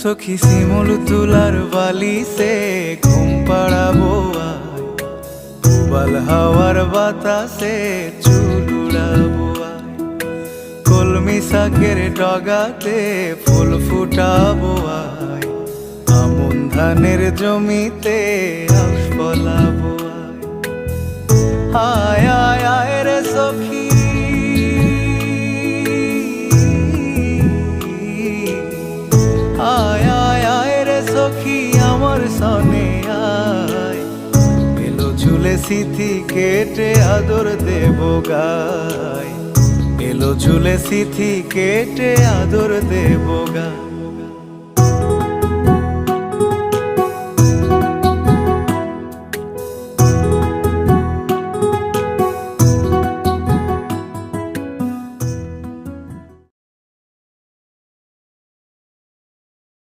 সখী শিমুল তুলার বালিশে ঘুম পাড়াবো আয়, উবাল হাওয়ার বাতাসে চুল উড়াবো আয়, কলমি শাকের ডগাতে ফুল ফুটাবো আয়, আমন ধানের জমিতে আউশ ফলাবো আয়। আয় আয় আয় রে সখী, আয় আয় আয় রে সখী আমার সনে আয়, এলো ঝুলে সিথি কেটে আদর দেব গায়, এলো ঝুলে সিথি কেটে আদর দেব গায়।